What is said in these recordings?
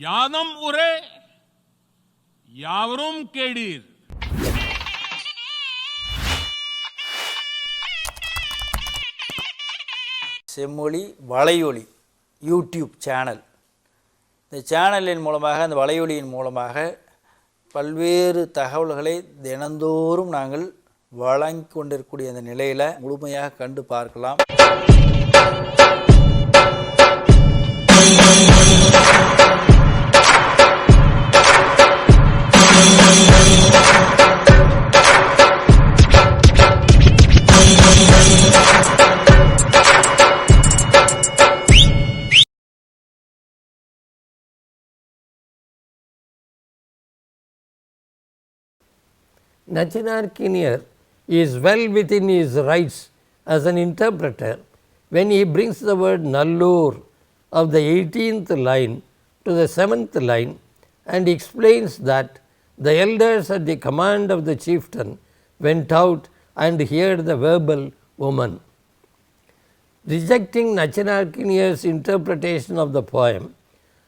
யாதும் உரே யாவரும் கேடீர். செம்மொழி வலையொலி யூடியூப் சேனல். இந்த சேனலின் மூலமாக, அந்த வலையொலியின் மூலமாக பல்வேறு தகவல்களை தினந்தோறும் நாங்கள் வழங்கி கொண்டிருக்கக்கூடிய அந்த நிலையில் முழுமையாக கண்டு பார்க்கலாம். Nachinarkiniyar is well within his rights as an interpreter when he brings the word nallur of the 18th line to the 7th line and explains that the elders at the command of the chieftain went out and heard the verbal woman. Rejecting Nachinarkiniyar's interpretation of the poem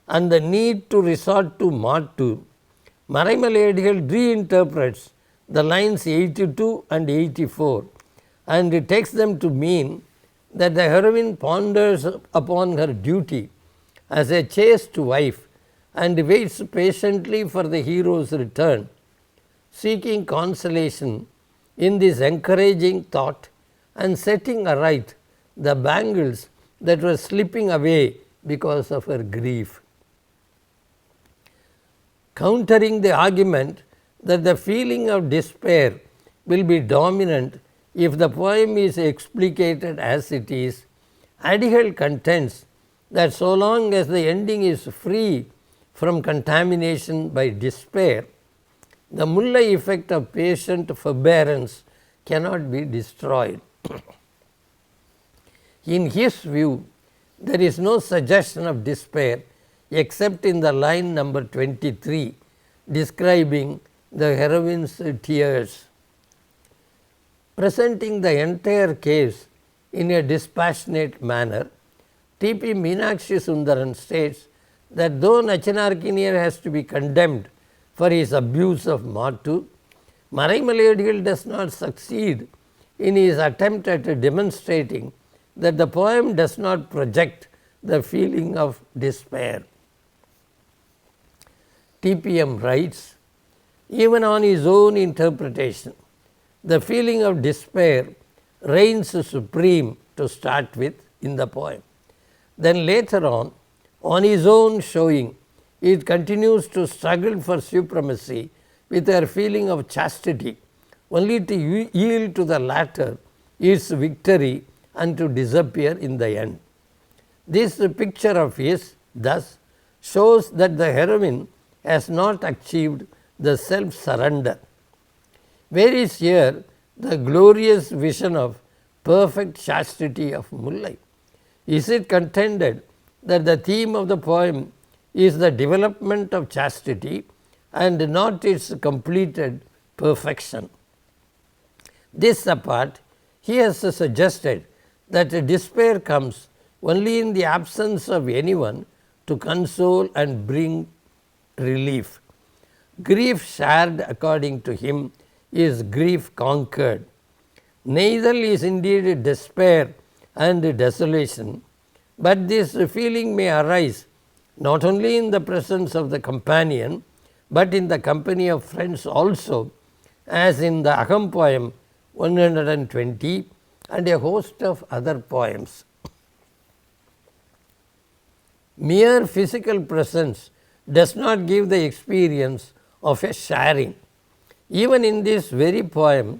and the need to resort to Mattu, Maraimaliyadigal reinterprets the lines 82 and 84 and takes them to mean that the heroine ponders upon her duty as a chaste wife and waits patiently for the hero's return, seeking consolation in this encouraging thought and setting aright the bangles that were slipping away because of her grief. Countering the argument that the feeling of despair will be dominant if the poem is explicated as it is, Adigal contends that so long as the ending is free from contamination by despair, the Mulla effect of patient forbearance cannot be destroyed. In his view, there is no suggestion of despair except in the line number 23 describing the heroine's tears. Presenting the entire case in a dispassionate manner, T.P. Meenakshi Sundaran states that though Nachinarkiniyar has to be condemned for his abuse of Mattu, Maraimaliyadigal does not succeed in his attempt at demonstrating that the poem does not project the feeling of despair. T.P.M. writes, even on his own interpretation, the feeling of despair reigns supreme to start with in the poem. Then later on his own showing, it continues to struggle for supremacy with her feeling of chastity, only to yield to the latter its victory and to disappear in the end. This picture of his thus shows that the heroine has not achieved the self-surrender. Where is here the glorious vision of perfect chastity of Mullai? Is it contended that the theme of the poem is the development of chastity and not its completed perfection? This apart, he has suggested that despair comes only in the absence of anyone to console and bring relief. Grief shared, according to him, is grief conquered. Neither is indeed despair and desolation, but this feeling may arise not only in the presence of the companion, but in the company of friends also, as in the Agam poem 120 and a host of other poems. Mere physical presence does not give the experience of a sharing. Even in this very poem,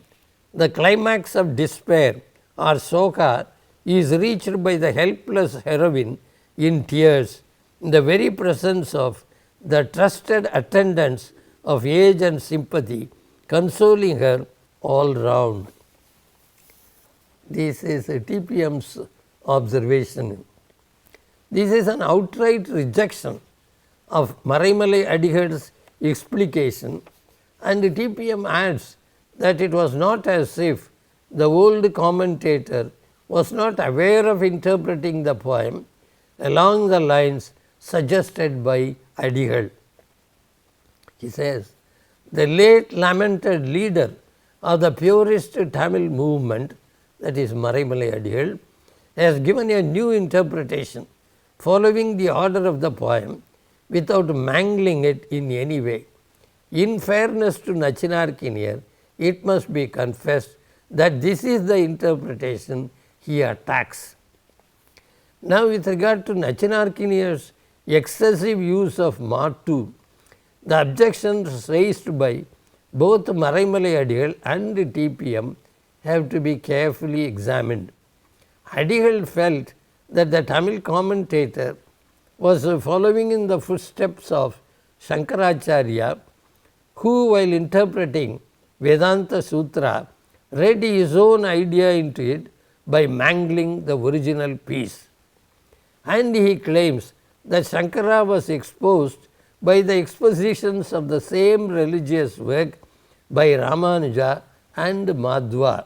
the climax of despair or soka is reached by the helpless heroine in tears, in the very presence of the trusted attendants of age and sympathy, consoling her all round. This is T.P.M.'s observation. This is an outright rejection of Maraimaliyadigal's explication, and T.P.M. adds that it was not as if the old commentator was not aware of interpreting the poem along the lines suggested by Adigal. He says, the late lamented leader of the purist Tamil movement, that is Maraimalai Adigal, has given a new interpretation following the order of the poem without mangling it in any way. In fairness to Nachinarkiniyar, it must be confessed that this is the interpretation he attacks. Now, with regard to Nachinarkiniyar's excessive use of Mattu, the objections raised by both Maraimalai Adigal and TPM have to be carefully examined. Adigal felt that the Tamil commentator was following in the footsteps of Shankaracharya, who while interpreting Vedanta Sutra read his own idea into it by mangling the original piece. And he claims that Shankara was exposed by the expositions of the same religious work by Ramanuja and Madhva.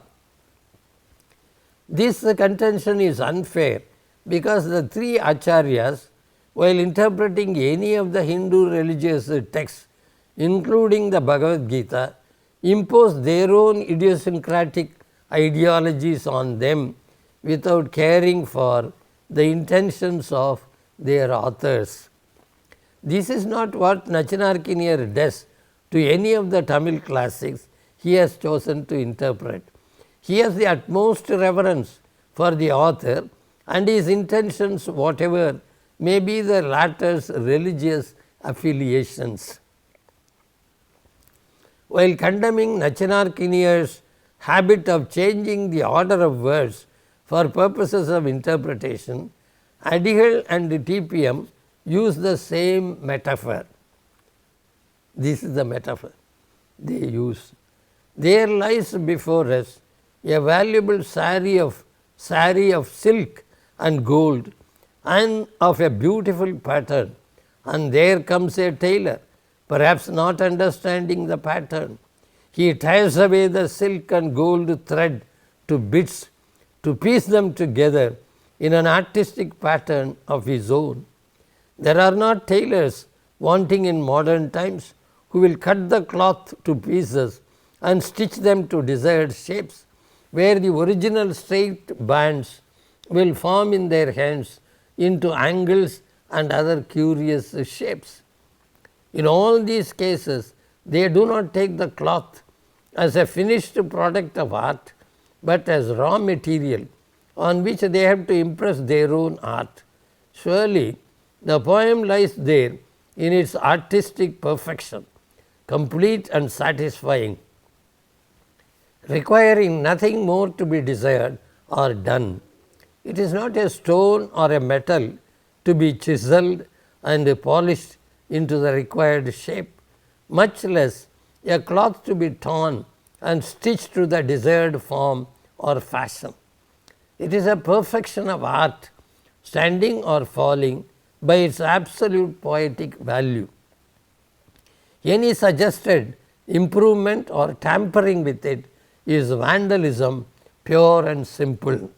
This contention is unfair because the three acharyas, while interpreting any of the Hindu religious texts, including the Bhagavad Gita, impose their own idiosyncratic ideologies on them without caring for the intentions of their authors. This is not what Nachinarkiniyar does to any of the Tamil classics he has chosen to interpret. He has the utmost reverence for the author and his intentions, whatever may be the latter's religious affiliations. While condemning Nachinarkiniyar's habit of changing the order of words for purposes of interpretation, Adigal and TPM use the same metaphor. This is the metaphor they use. There lies before us a valuable saree of silk and gold and of a beautiful pattern, and there comes a tailor, perhaps not understanding the pattern. He tears away the silk and gold thread to bits to piece them together in an artistic pattern of his own. There are not tailors wanting in modern times who will cut the cloth to pieces and stitch them to desired shapes, where the original straight bands will form in their hands into angles and other curious shapes. In all these cases, they do not take the cloth as a finished product of art, but as raw material on which they have to impress their own art. Surely, the poem lies there in its artistic perfection, complete and satisfying, requiring nothing more to be desired or done. It is not a stone or a metal to be chiseled and polished into the required shape, much less a cloth to be torn and stitched to the desired form or fashion. It is a perfection of art, standing or falling by its absolute poetic value. Any suggested improvement or tampering with it is vandalism, pure and simple.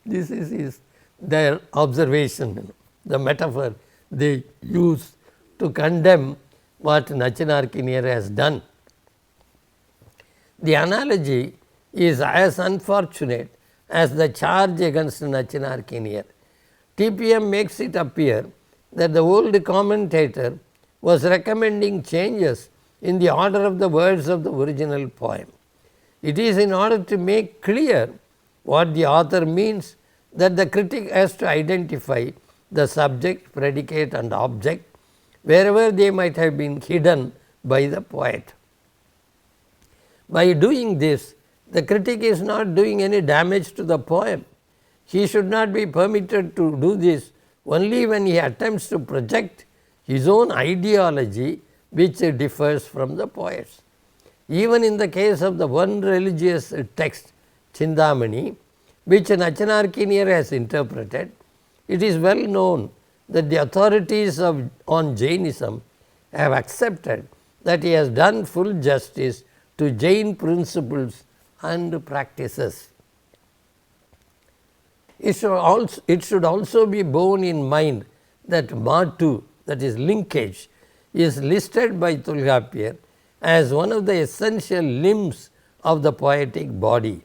This is their observation, the metaphor they use to condemn what Nachinarkiniyar has done. The analogy is as unfortunate as the charge against Nachinarkiniyar. TPM makes it appear that the old commentator was recommending changes in the order of the words of the original poem. It is in order to make clear what the author means that the critic has to identify the subject, predicate and object wherever they might have been hidden by the poet. By doing this, the critic is not doing any damage to the poem. He should not be permitted to do this only when he attempts to project his own ideology which differs from the poet's. Even in the case of the one religious text, Chindamani, which Nachinarkiniyar has interpreted, it is well known that the authorities on Jainism have accepted that he has done full justice to Jain principles and practices. It should also be borne in mind that Matu, that is linkage, is listed by Tolgapiyar as one of the essential limbs of the poetic body.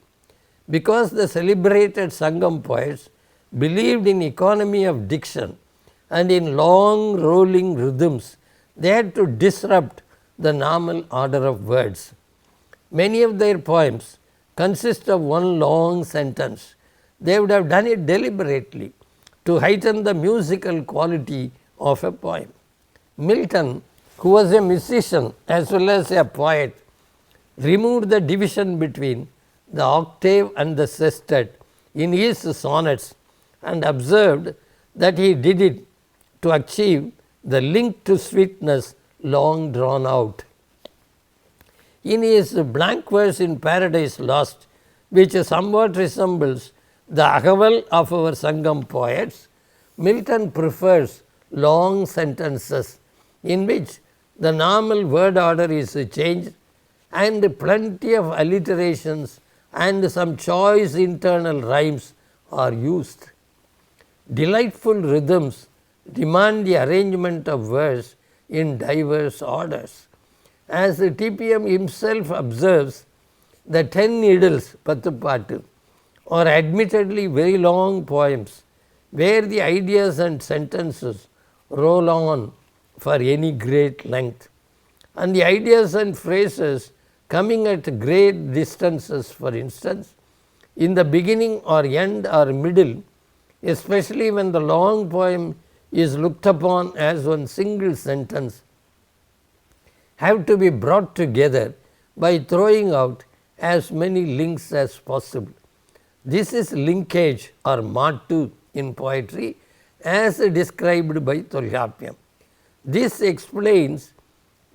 Because the celebrated Sangam poets believed in economy of diction and in long rolling rhythms, they had to disrupt the normal order of words. Many of their poems consist of one long sentence. They would have done it deliberately to heighten the musical quality of a poem. Milton, who was a musician as well as a poet, removed the division between the octave and the sestet in his sonnets and observed that he did it to achieve the link to sweetness long drawn out. In his blank verse in Paradise Lost, which somewhat resembles the Agaval of our Sangam poets, Milton prefers long sentences in which the normal word order is changed and plenty of alliterations and some choice internal rhymes are used. Delightful rhythms demand the arrangement of verse in diverse orders. As TPM himself observes, the 10 Idils, Pathupattu, are admittedly very long poems where the ideas and sentences roll on for any great length, and the ideas and phrases coming at great distances, for instance, in the beginning or end or middle, especially when the long poem is looked upon as one single sentence, have to be brought together by throwing out as many links as possible. This is linkage or matu in poetry as described by Tolgapiyam. This explains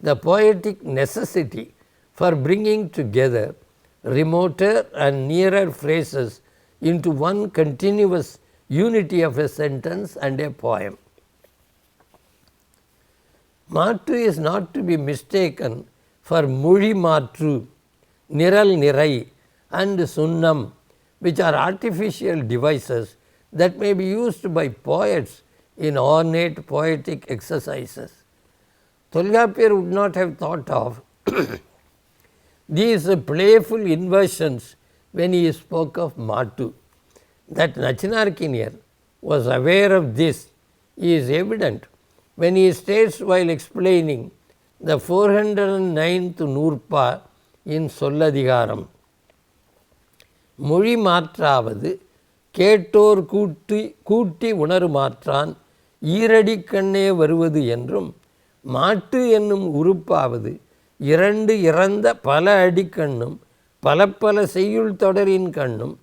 the poetic necessity for bringing together remoter and nearer phrases into one continuous unity of a sentence and a poem. Matu is not to be mistaken for Muli Matru, Niral Nirai and Sunnam, which are artificial devices that may be used by poets in ornate poetic exercises. Tolgapiyar would not have thought of these playful inversions when he spoke of Matu. That Nachinarkiniyar was aware of this is evident when he states while explaining the 409th Nurpa in Solladigaram. மொழி மாற்றாவது கேட்டோர் கூட்டி உணருமாற்றான் ஈரடிக்கண்ணே வருவது என்றும் மாட்டு என்னும் உறுப்பாவது இரண்டு இறந்த பல அடிக்கண்ணும் பல பல செய்யுள் தொடரின் கண்ணும்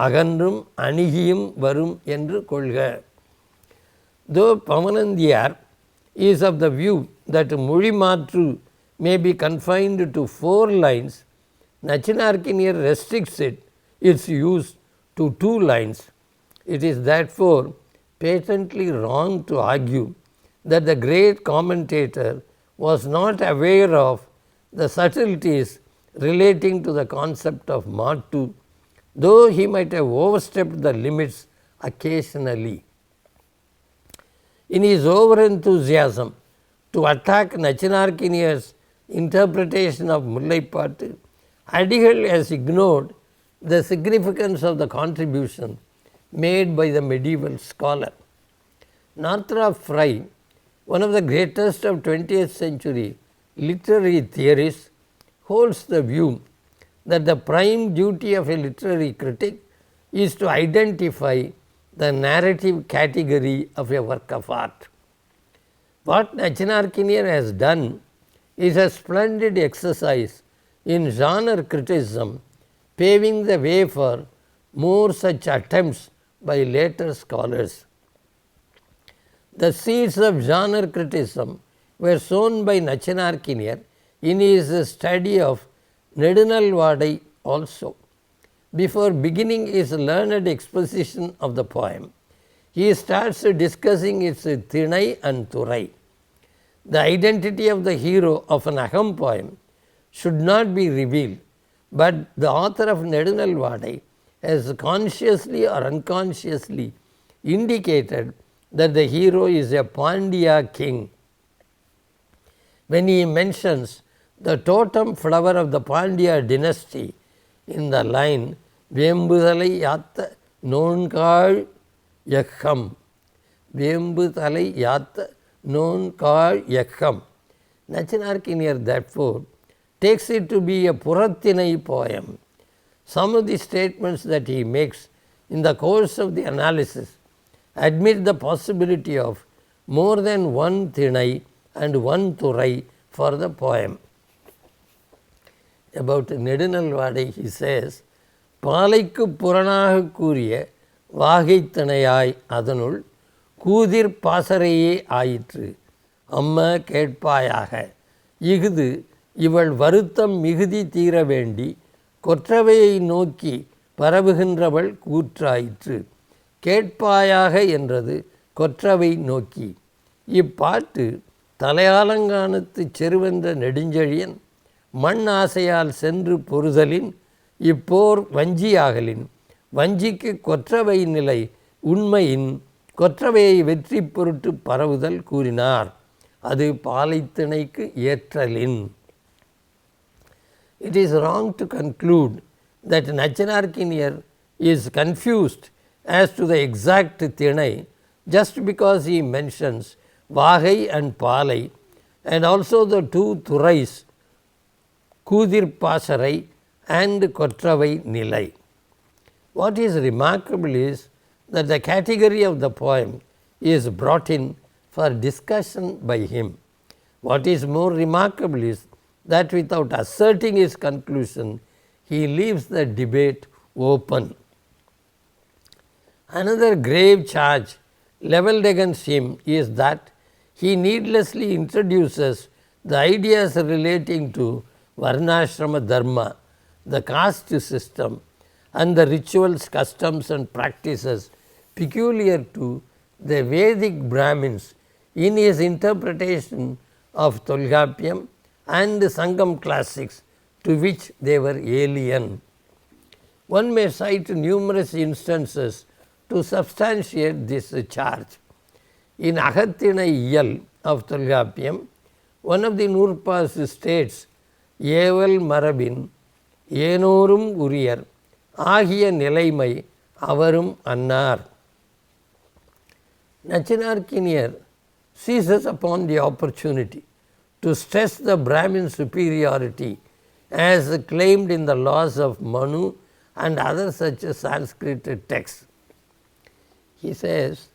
அகன்றும் அணுகியும் வரும் என்று கொள்க. Though Pavanandiyar is of the view that மொழி மாற்று may be confined to 4 lines, Nachinarkiniyar restricts its use to 2 lines. It is therefore patently wrong to argue that the great commentator was not aware of the subtleties relating to the concept of Matu, though he might have overstepped the limits occasionally. In his over-enthusiasm to attack Nachinarkiniyar's interpretation of Mullaipattu, Adigal has ignored the significance of the contribution made by the medieval scholar. Northrop Frye, one of the greatest of 20th century literary theorists, holds the view that the prime duty of a literary critic is to identify the narrative category of a work of art. What Nachinarkiniyar has done is a splendid exercise in genre criticism, paving the way for more such attempts by later scholars. The seeds of genre criticism were sown by Nachinarkiniyar in his study of Nedunalvadai also. Before beginning his learned exposition of the poem, he starts discussing its Thinai and Thurai. The identity of the hero of an Aham poem should not be revealed, but the author of Nedunalvadai has consciously or unconsciously indicated that the hero is a Pandya king. When he mentions the totem flower of the Pandya dynasty in the line Vembuthalai Yatta Nonkal Yakham, Vembuthalai Yatta Nonkal Yakham, Nachinarkiniyar therefore takes it to be a Purathinai poem. Some of the statements that he makes in the course of the analysis admit the possibility of more than one Thinai and one Thurai for the poem. About Nedunalvadai he says, Palaikku Puranaga Kuriya Vagaithanayai Adanul Kudir Pasaraye Aitru Amma Ketpayaga Igdu இவள் வருத்தம் மிகுதி தீர வேண்டி கொற்றவையை நோக்கி பரவுகின்றவள் கூற்றாயிற்று. கேட்பாயாக என்றது கொற்றவை நோக்கி. இப்பாட்டு தலையாலங்கானத்து செருவென்ற நெடுஞ்செழியன் மண் ஆசையால் சென்று பொறுதலின் இப்போர் வஞ்சியாகலின் வஞ்சிக்கு கொற்றவை நிலை உண்மையின் கொற்றவையை வெற்றி பொருட்டு பரவுதல் கூறினார். அது பாலைத்திணைக்கு ஏற்றலின். It is wrong to conclude that Nachinarkiniyar is confused as to the exact Thinai just because he mentions Vagai and Palai and also the two Thurais, Kudir Pasarai and Kottravai Nilai. What is remarkable is that the category of the poem is brought in for discussion by him. What is more remarkable is that without asserting his conclusion, he leaves the debate open. Another grave charge levelled against him is that he needlessly introduces the ideas relating to Varnashrama Dharma, the caste system, and the rituals, customs and practices peculiar to the Vedic Brahmins in his interpretation of Tolgapyam and the Sangam classics to which they were alien. One may cite numerous instances to substantiate this charge. In Agathinai Iyal of Tolgapyam, one of the Nurpas states, Yeval Marabin, Yenorum Uriyar, Agiya Nilaimai, Avarum Annar. Nachinarkiniyar seizes upon the opportunity to stress the Brahmin superiority as claimed in the laws of Manu and other such Sanskrit texts. He says,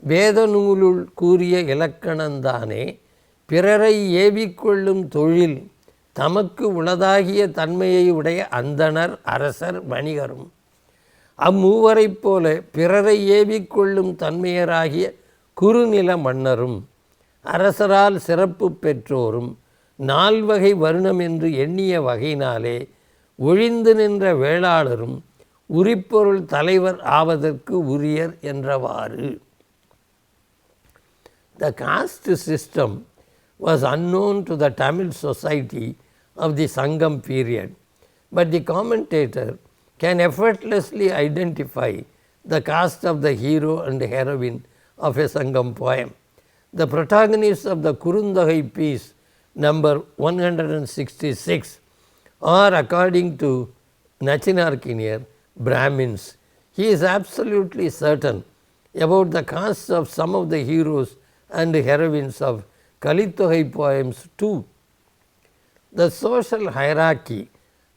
Veda Nulul Kuriya Ilakkanandane Pirarai Yevikolum Thozhil Tamakku Uladagiya Tanmayai Udaya Andanar Arasar Vanigarum அம்மூவரைப் போல பிறரை ஏவிக்கொள்ளும் தன்மையராகிய குறுநில மன்னரும் அரசரால் சிறப்பு பெற்றோரும் நால்வகை வருணம் என்று எண்ணிய வகையினாலே ஒழிந்து நின்ற வேளாளரும் உரிப்பொருள் தலைவர் ஆவதற்கு உரியர் என்றவாறு. The caste system was unknown to the Tamil society of the Sangam period, but the commentator can effortlessly identify the caste of the hero and heroine of a Sangam poem. The protagonists of the Kurundagai piece number 166 are, according to Nachinarkiniyar, Brahmins. He is absolutely certain about the castes of some of the heroes and heroines of Kalitogai poems too. The social hierarchy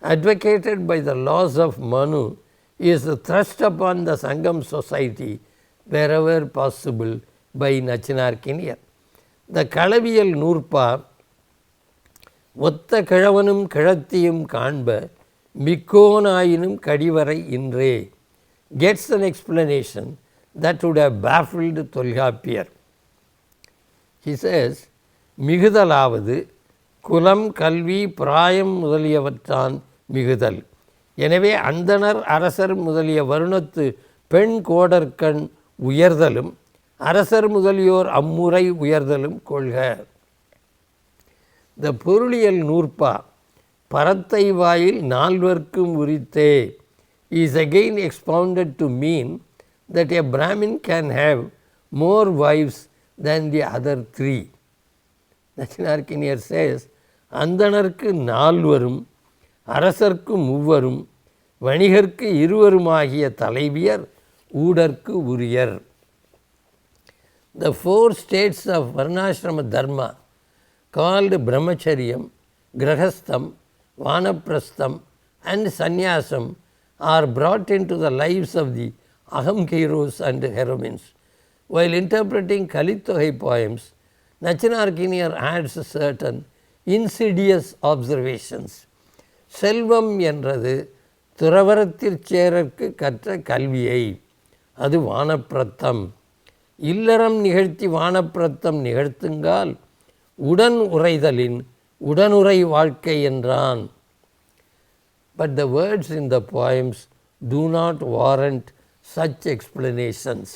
advocated by the laws of Manu is thrust upon the Sangam society wherever possible by Nachinarkiniyar. The Kalaviyal Nurpa ஒத்த கிழவனும் கிழத்தியும் காண்ப மிக்கோனாயினும் கடிவரை இன்றே gets an explanation that would have baffled Tolgapiyar. He says, மிகுதலாவது குலம் கல்வி பிராயம் முதலியவற்றான் மிகுதல். எனவே அந்தணர் அரசர் முதலிய வருணத்து பெண் கோடர்கண் உயர்தலும் அரசர் முதலியோர் அம்முறை உயர்தலும் கொள்க. The பொருளியல் நூற்பா பரத்தை வாயில் நால்வர்க்கும் உரித்தே is again expounded to mean that a Brahmin can have more wives than the other three. Nachinarkiniyar says, அந்தணர்க்கு நால்வரும் அரசர்க்கு மூவரும் வணிகர்க்கு இருவருமாகிய தலைவியர் ஊடற்கு உரியர். The four states of varnashrama dharma called brahmacharyam, grahastham, vanaprastham and sannyasam are brought into the lives of the aham heroes and heroines. While interpreting Kalitohai poems, Nachinarkiniyar adds certain insidious observations. செல்வம் என்றது துறவரத்திற் சேரற்கு கற்ற கல்வியை, அது வானப்பிரத்தம். இல்லறம் நிகழ்த்தி வானப்பிரத்தம் நிகழ்த்துங்கால் உடன் உறைதலின் உடனுறை வாழ்க்கை என்றான். But the words in the poems do not warrant such explanations.